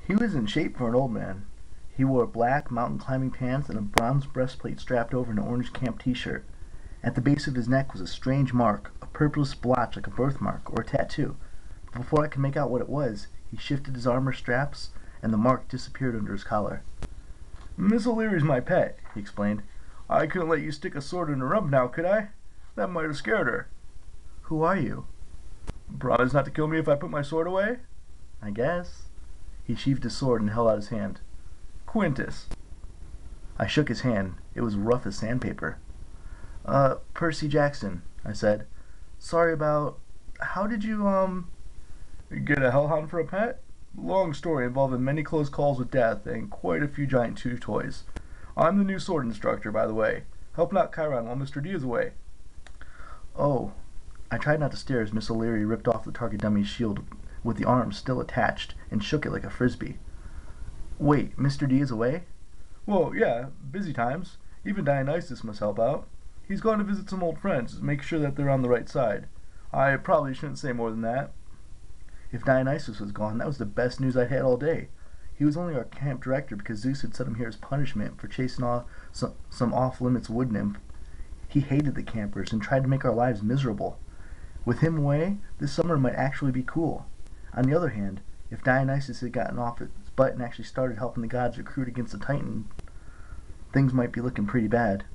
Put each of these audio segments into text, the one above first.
He was in shape for an old man. He wore black mountain climbing pants and a bronze breastplate strapped over an orange camp t-shirt. At the base of his neck was a strange mark, a purplish blotch like a birthmark or a tattoo. But before I could make out what it was, he shifted his armor straps and the mark disappeared under his collar. "Miss O'Leary's my pet," he explained. "I couldn't let you stick a sword in her rump now, could I? That might have scared her." "Who are you?" "Promise not to kill me if I put my sword away?" "I guess." He sheathed his sword and held out his hand. "Quintus." I shook his hand. It was rough as sandpaper. Percy Jackson," I said. "Sorry about... How did you, Get a hellhound for a pet? Long story involving many close calls with death and quite a few giant chew toys. I'm the new sword instructor, by the way. Helping out Chiron while Mr. D is away." "Oh." I tried not to stare as Miss O'Leary ripped off the target dummy's shield with the arms still attached and shook it like a frisbee. "Wait, Mr. D is away?" "Well, yeah, busy times. Even Dionysus must help out. He's gone to visit some old friends, make sure that they're on the right side. I probably shouldn't say more than that." If Dionysus was gone, that was the best news I'd had all day. He was only our camp director because Zeus had set him here as punishment for chasing off some off-limits wood nymph. He hated the campers and tried to make our lives miserable. With him away, this summer might actually be cool. On the other hand, if Dionysus had gotten off his butt and actually started helping the gods recruit against the Titan, things might be looking pretty bad.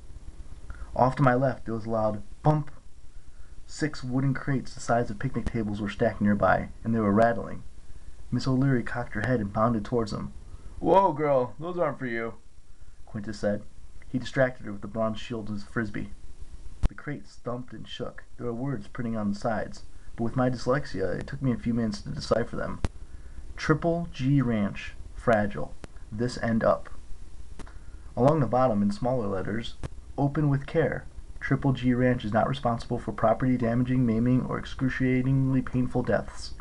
Off to my left, there was a loud bump. 6 wooden crates the size of picnic tables were stacked nearby, and they were rattling. Miss O'Leary cocked her head and bounded towards them. "Whoa, girl, those aren't for you," Quintus said. He distracted her with the bronze shield and his frisbee. The crates thumped and shook. There were words printing on the sides, but with my dyslexia, it took me a few minutes to decipher them. Triple G Ranch. Fragile. This end up. Along the bottom, in smaller letters, open with care. Triple G Ranch is not responsible for property damaging, maiming, or excruciatingly painful deaths.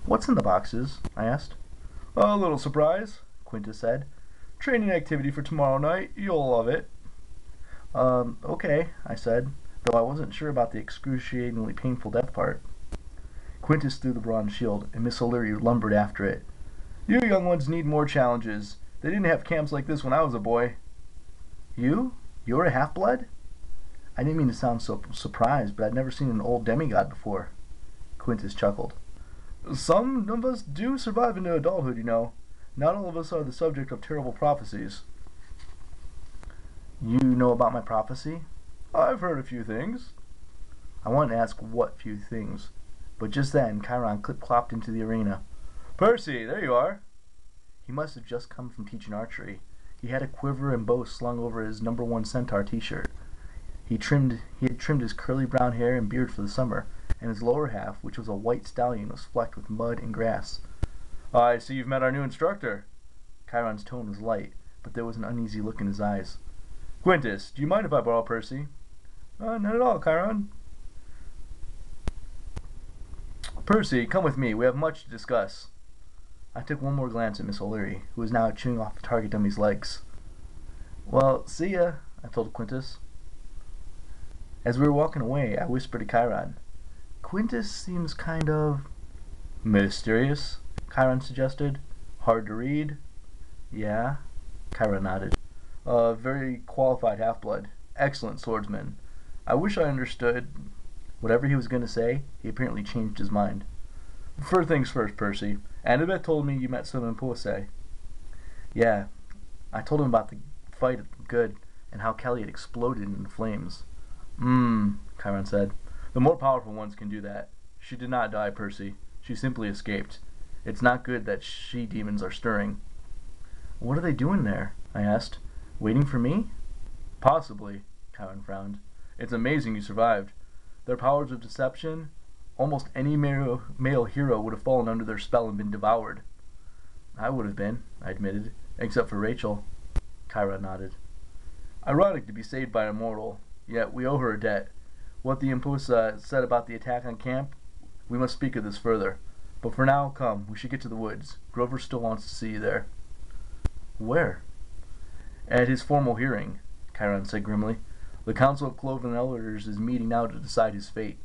"What's in the boxes?" I asked. "A little surprise," Quintus said. "Training activity for tomorrow night. You'll love it." Okay," I said, though I wasn't sure about the excruciatingly painful death part. Quintus threw the bronze shield, and Miss O'Leary lumbered after it. "You young ones need more challenges. They didn't have camps like this when I was a boy." "You? You're a half-blood?" I didn't mean to sound so surprised, but I'd never seen an old demigod before. Quintus chuckled. "Some of us do survive into adulthood, you know. Not all of us are the subject of terrible prophecies." "You know about my prophecy?" "I've heard a few things." I wanted to ask what few things, but just then Chiron clip-clopped into the arena. "Percy, there you are." He must have just come from teaching archery. He had a quiver and bow slung over his #1 Centaur t-shirt. He had trimmed his curly brown hair and beard for the summer, and his lower half, which was a white stallion, was flecked with mud and grass. "I see you've met our new instructor." Chiron's tone was light, but there was an uneasy look in his eyes. "Quintus, do you mind if I borrow Percy?" "Not at all, Chiron." "Percy, come with me. We have much to discuss." I took one more glance at Miss O'Leary, who was now chewing off the target dummy's legs. "Well, see ya," I told Quintus. As we were walking away, I whispered to Chiron. "Quintus seems kind of..." "Mysterious," Chiron suggested. "Hard to read." "Yeah," Chiron nodded. Very qualified half-blood. Excellent swordsman. I wish I understood." Whatever he was going to say, he apparently changed his mind. "First things first, Percy. Annabeth told me you met some Imposse." "Yeah, I told him about the fight at the Good and how Kelly had exploded into flames." Chiron said. "The more powerful ones can do that. She did not die, Percy. She simply escaped. It's not good that she-demons are stirring." "What are they doing there?" I asked. "Waiting for me?" "Possibly," Chiron frowned. "It's amazing you survived. Their powers of deception, almost any male hero would have fallen under their spell and been devoured." "I would have been," I admitted, "except for Rachel." Chiron nodded. "Ironic to be saved by a mortal. Yet we owe her a debt. What the Impusa said about the attack on camp, we must speak of this further. But for now, come, we should get to the woods. Grover still wants to see you there." "Where?" "At his formal hearing," Chiron said grimly. "The Council of Cloven Elders is meeting now to decide his fate."